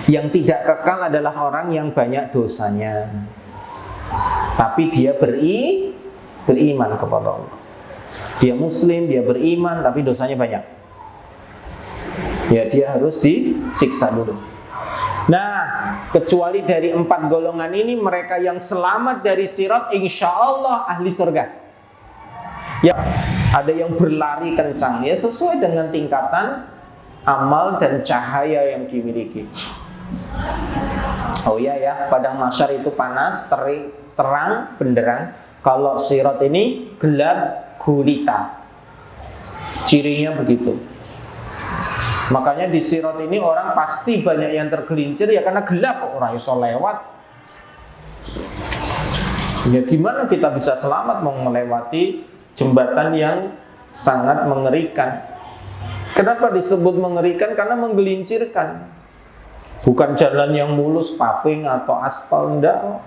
Yang tidak kekal adalah orang yang banyak dosanya, tapi dia beriman kepada Allah. Dia muslim, dia beriman, tapi dosanya banyak. Ya, dia harus disiksa dulu. Nah, kecuali dari 4 golongan ini, mereka yang selamat dari sirat, insya Allah ahli surga. Ya, ada yang berlari kencang, ya sesuai dengan tingkatan amal dan cahaya yang dimiliki. Oh iya ya, padang mahsyar itu panas, terang, benderang. Kalau sirat ini gelap gulita. Cirinya begitu. Makanya di sirat ini orang pasti banyak yang tergelincir ya karena gelap, orang iso lewat. Ya gimana kita bisa selamat mau melewati jembatan yang sangat mengerikan? Kenapa disebut mengerikan? Karena menggelincirkan. Bukan jalan yang mulus, paving atau aspal, enggak.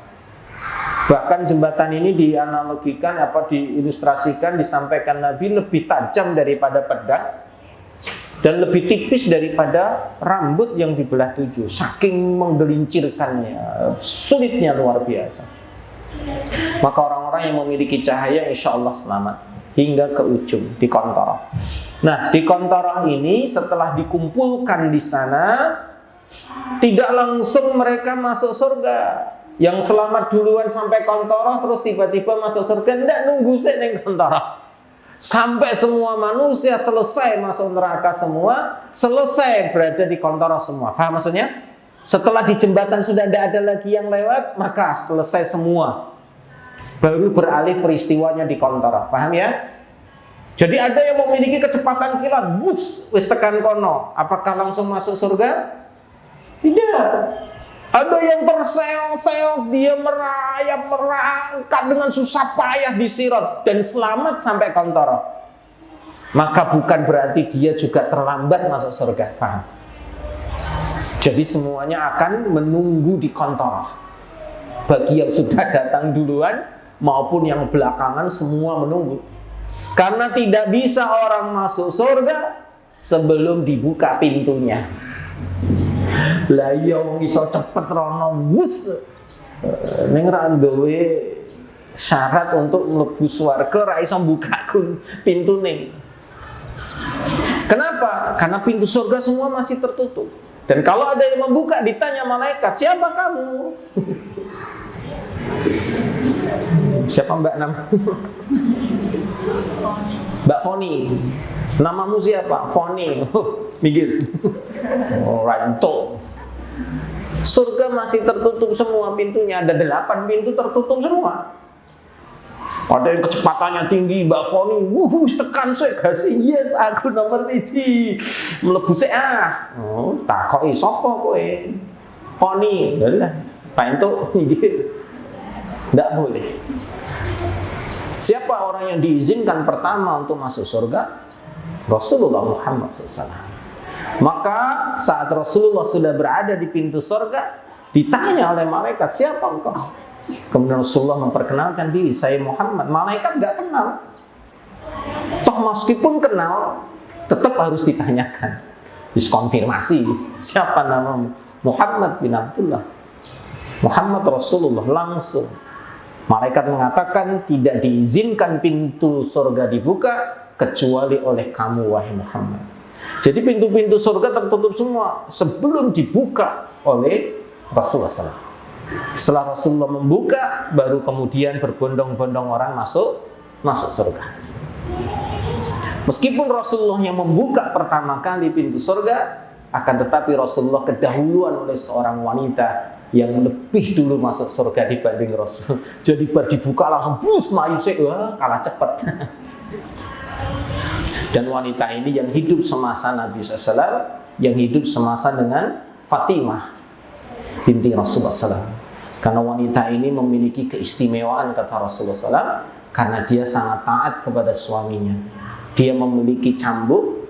Bahkan jembatan ini dianalogikan, diilustrasikan, disampaikan Nabi lebih tajam daripada pedang dan lebih tipis daripada rambut yang dibelah 7. Saking menggelincirkannya, sulitnya luar biasa. Maka orang-orang yang memiliki cahaya insya Allah selamat hingga ke ujung di Qantharah. Nah, di Qantharah ini setelah dikumpulkan di sana, tidak langsung mereka masuk surga. Yang selamat duluan sampai Qantharah terus tiba-tiba masuk surga, tidak, nunggu saya di Qantharah sampai semua manusia selesai masuk neraka semua, selesai berada di Qantharah semua. Paham maksudnya? Setelah di jembatan sudah tidak ada lagi yang lewat, maka selesai semua. Baru beralih peristiwanya di Qantharah. Paham ya? Jadi ada yang memiliki kecepatan kilat, bus, wis tekan kono. Apakah langsung masuk surga? Tidak. Ada yang terseok-seok, dia merayap, merangkak dengan susah payah di sirat dan selamat sampai Qantharah. Maka bukan berarti dia juga terlambat masuk surga. Paham? Jadi semuanya akan menunggu di Qantharah. Bagi yang sudah datang duluan maupun yang belakangan semua menunggu. Karena tidak bisa orang masuk surga sebelum dibuka pintunya. Lah iya wong iso cepet rono wus ning ra duwe syarat untuk mlebu swarga ra iso buka pintune. Kenapa? Karena pintu surga semua masih tertutup. Dan kalau ada yang membuka ditanya malaikat, "Siapa kamu?" Siapa Mbak nama? Mbak Foni. Namamu siapa? Foni. Mikir. Oh, ranto. Surga masih tertutup semua pintunya. Ada 8 pintu tertutup semua. Ada yang kecepatannya tinggi, Mbak Foni. Tekan saya kasih. Yes, aku nomor 1. Mlebu sik ah. Oh, takoki sapa kowe? Foni. Lah, Pak Entuk mikir. Enggak boleh. Siapa orang yang diizinkan pertama untuk masuk surga? Rasulullah Muhammad SAW. Maka saat Rasulullah sudah berada di pintu surga, ditanya oleh malaikat, "Siapa engkau?" Kemudian Rasulullah memperkenalkan diri, "Saya Muhammad." Malaikat gak kenal. Toh meskipun kenal, tetap harus ditanyakan, diskonfirmasi, "Siapa namamu?" "Muhammad bin Abdullah." Muhammad Rasulullah langsung. Malaikat mengatakan tidak diizinkan pintu surga dibuka kecuali oleh kamu wahai Muhammad. Jadi pintu-pintu surga tertutup semua sebelum dibuka oleh Rasulullah SAW. Setelah Rasulullah membuka, baru kemudian berbondong-bondong orang masuk surga. Meskipun Rasulullah yang membuka pertama kali pintu surga, akan tetapi Rasulullah kedahuluan oleh seorang wanita yang lebih dulu masuk surga dibanding Rasul. Jadi baru dibuka langsung bus maju kalah cepat. Dan wanita ini yang hidup semasa Nabi SAW, yang hidup semasa dengan Fatimah binti Rasulullah SAW. Karena wanita ini memiliki keistimewaan kata Rasulullah SAW, karena dia sangat taat kepada suaminya. Dia memiliki cambuk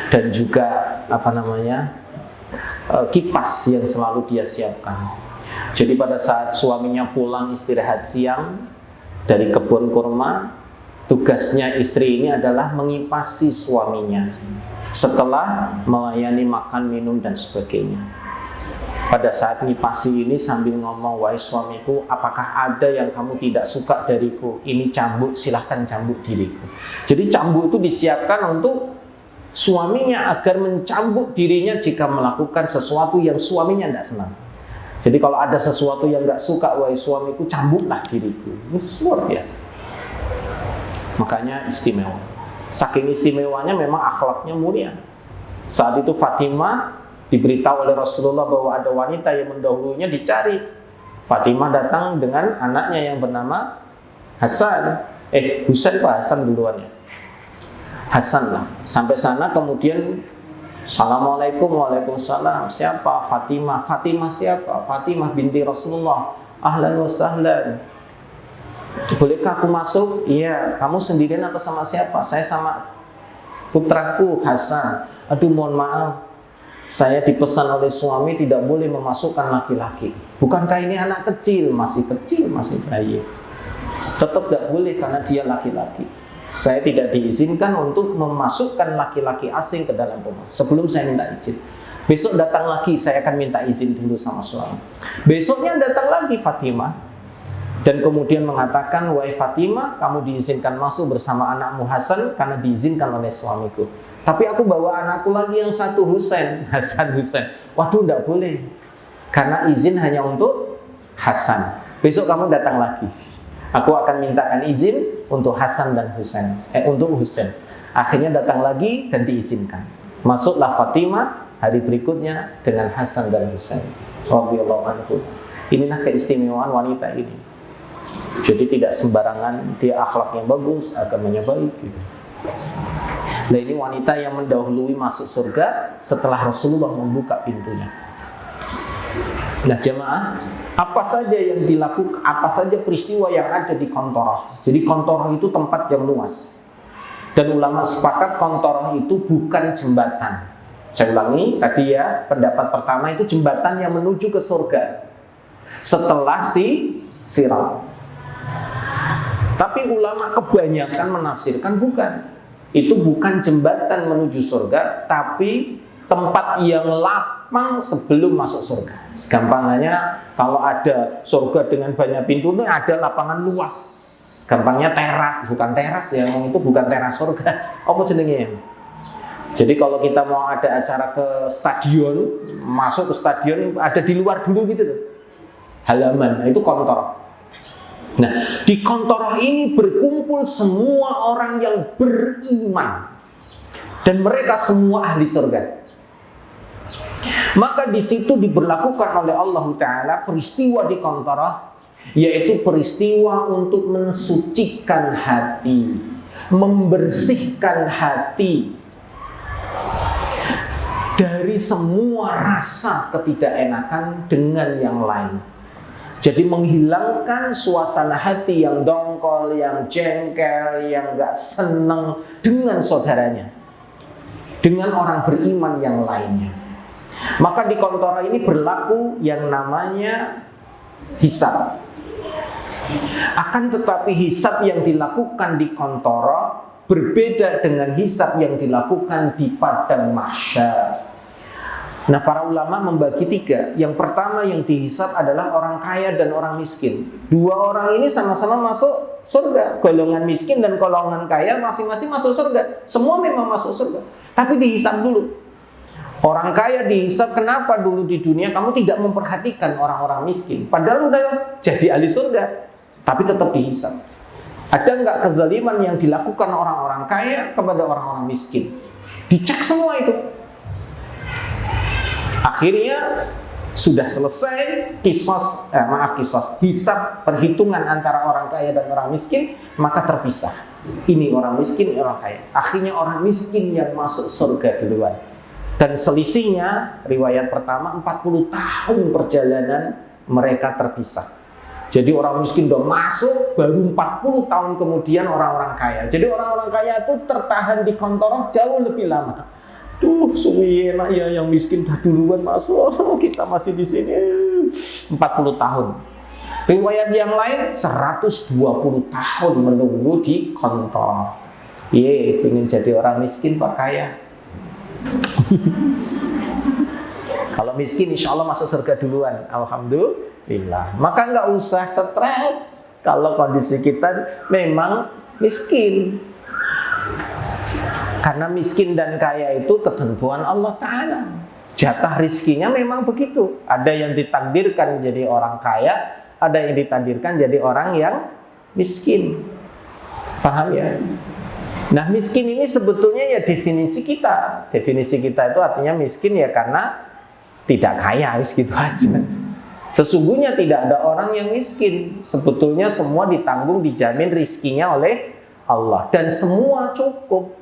dan juga kipas yang selalu dia siapkan. Jadi pada saat suaminya pulang istirahat siang dari kebun kurma, tugasnya istri ini adalah mengipasi suaminya setelah melayani makan, minum, dan sebagainya. Pada saat ngipasi ini sambil ngomong, wahai suamiku, apakah ada yang kamu tidak suka dariku? Ini cambuk, silahkan cambuk diriku. Jadi cambuk itu disiapkan untuk suaminya agar mencambuk dirinya jika melakukan sesuatu yang suaminya tidak senang. Jadi kalau ada sesuatu yang nggak suka, wahai suamiku, cambuklah diriku. Ini luar biasa. Makanya istimewa. Saking istimewanya memang akhlaknya mulia. Saat itu Fatimah diberitahu oleh Rasulullah bahwa ada wanita yang mendahulunya, dicari. Fatimah datang dengan anaknya yang bernama Hasan. Husain Pak, Hasan duluan ya. Hasan lah. Sampai sana kemudian Assalamualaikum, waalaikumsalam. Siapa? Fatimah. Fatimah siapa? Fatimah binti Rasulullah. Ahlan wa sahlan. Bolehkah aku masuk? Iya. Kamu sendirian atau sama siapa? Saya sama putraku Hasan. Aduh, mohon maaf, saya dipesan oleh suami tidak boleh memasukkan laki-laki. Bukankah ini anak kecil, masih bayi. Tetap tidak boleh karena dia laki-laki. Saya tidak diizinkan untuk memasukkan laki-laki asing ke dalam rumah. Sebelum saya minta izin. Besok datang lagi, saya akan minta izin dulu sama suami. Besoknya datang lagi Fatimah. Dan kemudian mengatakan, wahai Fatimah, kamu diizinkan masuk bersama anakmu Hasan karena diizinkan oleh suamiku. Tapi aku bawa anakku lagi yang satu, Husain, Hasan Husain. Waduh, tidak boleh. Karena izin hanya untuk Hasan. Besok kamu datang lagi. Aku akan mintakan izin untuk Hasan dan Husain. Untuk Husain. Akhirnya datang lagi dan diizinkan. Masuklah Fatimah hari berikutnya dengan Hasan dan Husain. Radhiyallahu anhu. Inilah keistimewaan wanita ini. Jadi tidak sembarangan dia akhlaknya bagus, agamanya baik gitu. Nah, ini wanita yang mendahului masuk surga setelah Rasulullah membuka pintunya. Nah, jemaah, apa saja yang dilakukan, apa saja peristiwa yang ada di Kontoroh. Jadi Kontoroh itu tempat yang luas. Dan ulama sepakat Kontoroh itu bukan jembatan. Saya ulangi tadi ya, pendapat pertama itu jembatan yang menuju ke surga setelah Sirat. Tapi ulama kebanyakan menafsirkan bukan. Itu bukan jembatan menuju surga, tapi tempat yang lapang sebelum masuk surga. Gampangnya kalau ada surga dengan banyak pintu, ini ada lapangan luas. Gampangnya teras, bukan teras ya, itu bukan teras surga. Apa jenenge? Jadi kalau kita mau ada acara ke stadion, masuk ke stadion ada di luar dulu gitu tuh. Halaman, nah itu Kontoroh. Nah, di Kontoroh ini berkumpul semua orang yang beriman dan mereka semua ahli surga. Maka di situ diberlakukan oleh Allah Ta'ala peristiwa di Kontoroh, yaitu peristiwa untuk mensucikan hati, membersihkan hati dari semua rasa ketidakenakan dengan yang lain. Jadi menghilangkan suasana hati yang dongkol, yang jengkel, yang gak seneng dengan saudaranya, dengan orang beriman yang lainnya. Maka di Kontoroh ini berlaku yang namanya hisab. Akan tetapi hisab yang dilakukan di Kontoroh berbeda dengan hisab yang dilakukan di padang mahsyar. Nah, para ulama membagi tiga. Yang pertama yang dihisab adalah orang kaya dan orang miskin. Dua orang ini sama-sama masuk surga. Golongan miskin dan golongan kaya masing-masing masuk surga. Semua memang masuk surga. Tapi dihisab dulu. Orang kaya dihisab, kenapa dulu di dunia kamu tidak memperhatikan orang-orang miskin? Padahal udah jadi ahli surga, tapi tetap dihisab. Ada nggak kezaliman yang dilakukan orang-orang kaya kepada orang-orang miskin? Dicek semua itu. Akhirnya sudah selesai hisab perhitungan antara orang kaya dan orang miskin, maka terpisah. Ini orang miskin, ini orang kaya. Akhirnya orang miskin yang masuk surga duluan. Dan selisihnya riwayat pertama 40 tahun perjalanan mereka terpisah. Jadi orang miskin udah masuk, baru 40 tahun kemudian orang-orang kaya. Jadi orang-orang kaya itu tertahan di Kontoroh jauh lebih lama. Tuh, sungguh enak ya yang miskin dah duluan masuk, kita masih di sini tahun. Riwayat yang lain 120 tahun menunggu di kantor. Pengen jadi orang miskin Pak kaya. Kalau miskin insya Allah masuk surga duluan. Alhamdulillah. Maka nggak usah stres kalau kondisi kita memang miskin. Karena miskin dan kaya itu ketentuan Allah Ta'ala. Jatah rizkinya memang begitu. Ada yang ditakdirkan jadi orang kaya, ada yang ditakdirkan jadi orang yang miskin. Paham ya? Nah, miskin ini sebetulnya ya definisi kita. Definisi kita itu artinya miskin ya karena tidak kaya, gitu aja. Sesungguhnya tidak ada orang yang miskin. Sebetulnya semua ditanggung, dijamin rizkinya oleh Allah. Dan semua cukup.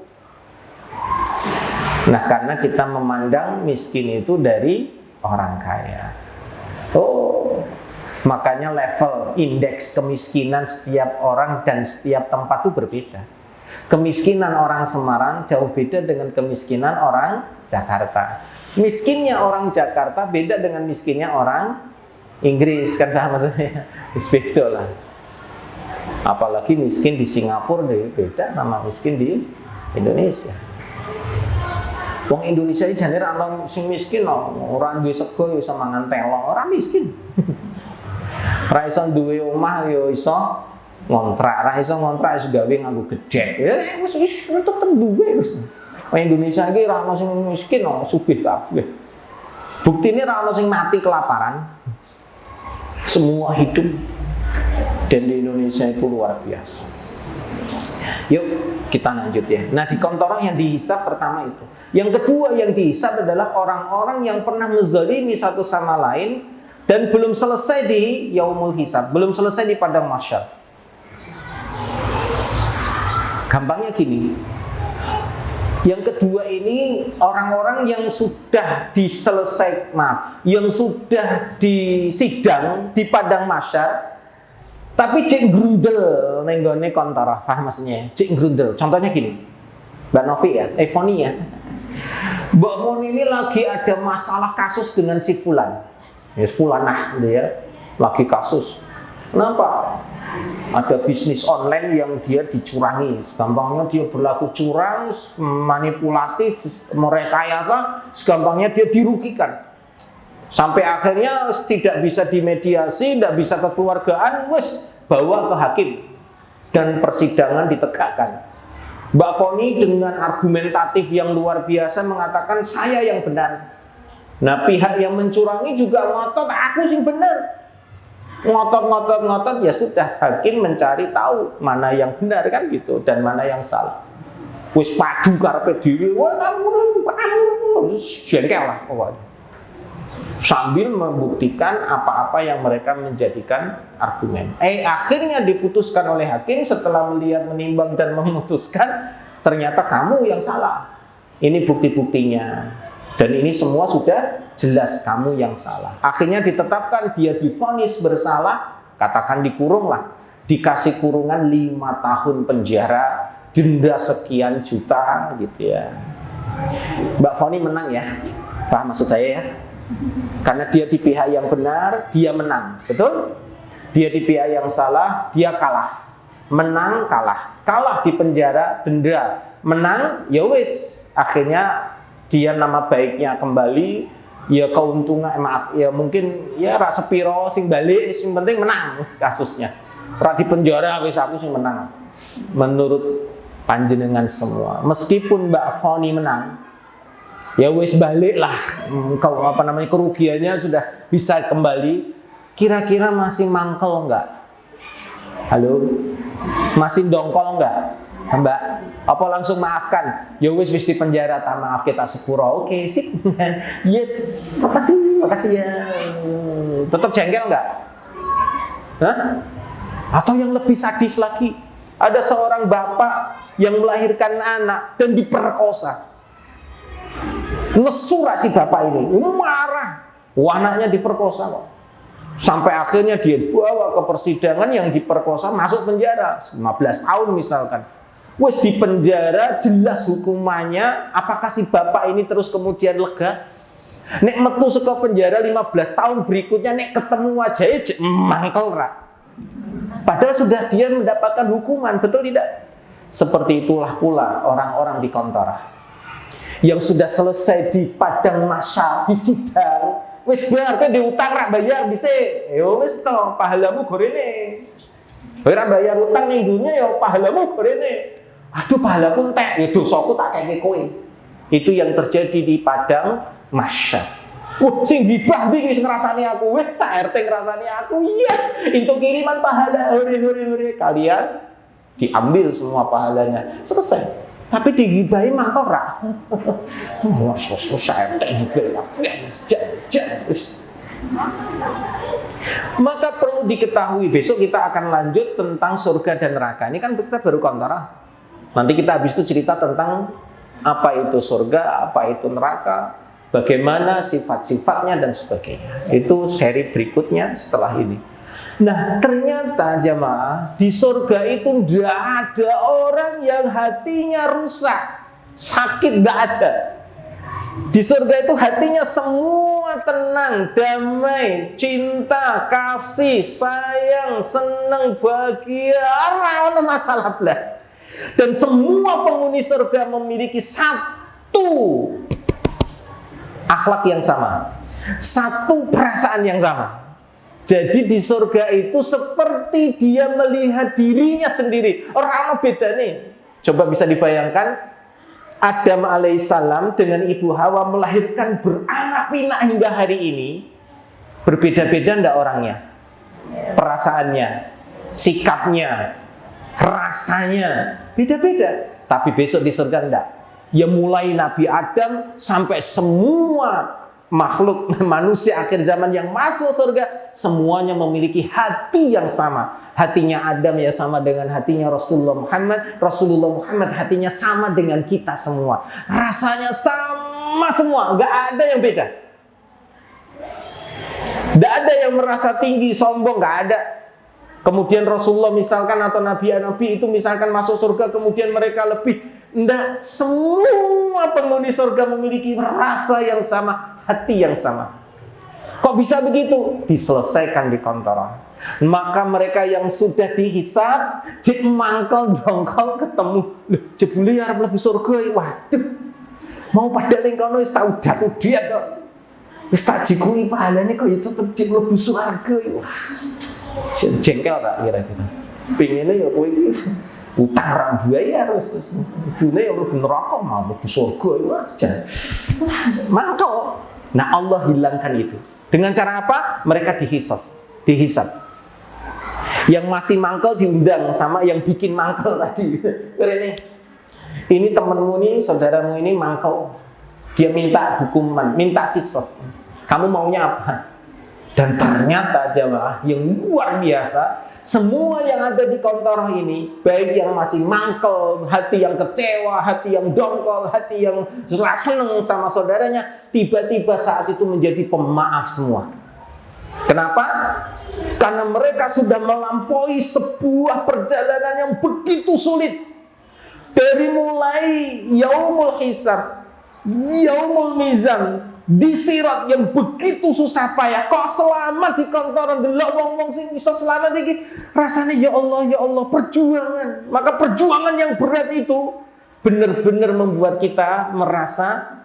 Nah, karena kita memandang miskin itu dari orang kaya. Makanya level indeks kemiskinan setiap orang dan setiap tempat itu berbeda. Kemiskinan orang Semarang jauh beda dengan kemiskinan orang Jakarta. Miskinnya orang Jakarta beda dengan miskinnya orang Inggris, kan paham maksudnya? Beda lah. Apalagi miskin di Singapura beda sama miskin di Indonesia. Wong Indonesia ini jane orang sing miskin orang duwe sego iso mangan telo, ora miskin. Ora iso duwe omah yo iso ngontrak, ora iso ngontrak wis gawe nganggo gedhek. Ya wis tetep duwe wis. Wong Indonesia iki ora ono sing miskin, sugih kabeh. Buktine ora ono sing mati kelaparan. Semua hidup. Dan di Indonesia itu luar biasa. Yuk kita lanjut ya. Nah, di kontorah yang dihisab pertama itu. Yang kedua yang dihisab adalah orang-orang yang pernah menzalimi satu sama lain dan belum selesai di yaumul hisab, belum selesai di padang mahsyar. Gampangnya gini. Yang kedua ini orang-orang yang sudah yang sudah disidang di padang mahsyar, tapi cek grundel nenggone kontorah, paham maksudnya? Cek grundel. Contohnya gini, Mbak Novi ya, Foni ya. Mbak Foni ini lagi ada masalah kasus dengan si Fulan. Ya, Fulanah dia lagi kasus. Kenapa? Ada bisnis online yang dia dicurangi. Segampangnya dia berlaku curang, manipulatif, merekayasa, segampangnya dia dirugikan. Sampai akhirnya tidak bisa dimediasi, tidak bisa kekeluargaan, wes bawa ke hakim dan persidangan ditegakkan. Mbak Foni dengan argumentatif yang luar biasa mengatakan saya yang benar. Nah, pihak yang mencurangi juga ngotot, aku sih benar. Ngotot ya sudah, hakim mencari tahu mana yang benar kan gitu dan mana yang salah. Wis padu karepe dhewe, wah kamu jengkel lah pokoknya. Sambil membuktikan apa-apa yang mereka menjadikan argumen. Akhirnya diputuskan oleh hakim setelah melihat, menimbang dan memutuskan ternyata kamu yang salah. Ini bukti-buktinya. Dan ini semua sudah jelas kamu yang salah. Akhirnya ditetapkan dia divonis bersalah, katakan dikurung lah. Dikasih kurungan 5 tahun penjara, denda sekian juta gitu ya. Mbak Foni menang ya. Paham maksud saya ya? Karena dia di pihak yang benar, dia menang. Betul? Dia di pihak yang salah, dia kalah. Menang, kalah. Kalah di penjara, denda. Menang, ya wis. Akhirnya dia nama baiknya kembali, ya keuntungan, ya mungkin ya rak sepiro sing balik, sing penting menang kasusnya. Rak di penjara wis aku sing menang. Menurut panjenengan semua, meskipun Mbak Foni menang, ya wis balik lah, kerugiannya sudah bisa kembali. Kira-kira masih mangkel enggak? Halo? Masih dongkol enggak? Mbak, apa langsung maafkan? Ya wis di penjara, tak maaf kita sepuro. Oke, sip. Yes, makasih ya. Tetap jengkel enggak? Hah? Atau yang lebih sadis lagi, ada seorang bapak yang melahirkan anak dan diperkosa. Ngesurah si bapak ini, marah. Anaknya diperkosa kok. Sampai akhirnya dia bawa ke persidangan, yang diperkosa masuk penjara 15 tahun misalkan. Wes di penjara jelas hukumannya. Apakah si bapak ini terus kemudian lega? Nek metu saka penjara 15 tahun berikutnya nek ketemu wajahnya mangkel ra. Padahal sudah dia mendapatkan hukuman, betul tidak? Seperti itulah pula orang-orang di Kontorah yang sudah selesai di padang mahsyar, di sidang, wis bar kowe diutang ra bayar dhisik. Ya wis to, pahalamu gorene. Kowe ra bayar utang ning dunya ya pahalamu gorene. Aduh pahalaku entek, ya dosaku tak keke kowe. Itu yang terjadi di padang mahsyar. Sing gibah iki sing ngrasani aku, wis sak RT ngrasani aku. Iya, itu kiriman pahala. Hore. Kalian diambil semua pahalanya. Selesai. Tapi digibahi mangkok ra. Sak RT ngibah. Maka perlu diketahui, besok kita akan lanjut tentang surga dan neraka. Ini kan kita baru Kontorah. Nanti kita habis itu cerita tentang apa itu surga, apa itu neraka, bagaimana sifat-sifatnya dan sebagainya. Itu seri berikutnya setelah ini. Nah, ternyata jamaah, di surga itu tidak ada orang yang hatinya rusak, sakit tidak ada. Di surga itu hatinya semua tenang, damai, cinta, kasih, sayang, senang, bahagia, ora ono masalah blas. Dan semua penghuni surga memiliki satu akhlak yang sama, satu perasaan yang sama. Jadi di surga itu seperti dia melihat dirinya sendiri. Orang beda nih. Coba bisa dibayangkan, Adam alaihissalam dengan Ibu Hawa melahirkan beranak pinak hingga hari ini. Berbeda-beda enggak orangnya? Perasaannya, sikapnya, rasanya beda-beda. Tapi besok di surga enggak. Ya mulai Nabi Adam sampai semua makhluk manusia akhir zaman yang masuk surga, semuanya memiliki hati yang sama. Hatinya Adam ya sama dengan hatinya Rasulullah Muhammad. Rasulullah Muhammad hatinya sama dengan kita semua. Rasanya sama semua, nggak ada yang beda. Nggak ada yang merasa tinggi, sombong, nggak ada. Kemudian Rasulullah misalkan atau Nabi-Nabi itu misalkan masuk surga kemudian mereka lebih. Nggak, semua penghuni surga memiliki rasa yang sama, hati yang sama. Kok bisa begitu? Diselesaikan di Kontorah. Maka mereka yang sudah dihisab, jek mangkel dongkol ketemu, loh jebule arep mlebu surga. Waduh. Mau pada ning kono wis tak udah dia to. Wis tak jikui pahalane kok ya tetep jek mlebu surga. Wah. Jengkel tak kira-kira. Pengene ya kowe iki utang ra bayar wis. Dune ya mlebu neraka mau mlebu surga wah jan. Mangkel. Nah, Allah hilangkan itu. Dengan cara apa? Mereka dihisab. Yang masih mangkel diundang sama yang bikin mangkel tadi. Ini temenmu nih, saudaramu ini mangkel. Dia minta hukuman, minta kisos. Kamu maunya apa? Dan ternyata jamaah yang luar biasa, semua yang ada di Kontorah ini, baik yang masih mangkel, hati yang kecewa, hati yang dongkol, hati yang seneng sama saudaranya, tiba-tiba saat itu menjadi pemaaf semua. Kenapa? Karena mereka sudah melampaui sebuah perjalanan yang begitu sulit. Dari mulai yaumul hisab, yaumul mizan, di sirat yang begitu susah payah, kok selamat di Kontorah, delok wong-wong sing bisa selamat iki. Rasanya ya Allah, perjuangan. Maka perjuangan yang berat itu benar-benar membuat kita merasa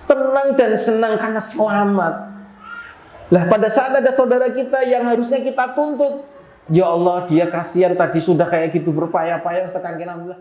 tenang dan senang karena selamat. Lah pada saat ada saudara kita yang harusnya kita tuntut, ya Allah dia kasihan tadi sudah kayak gitu berpayah-payah setekan alhamdulillah.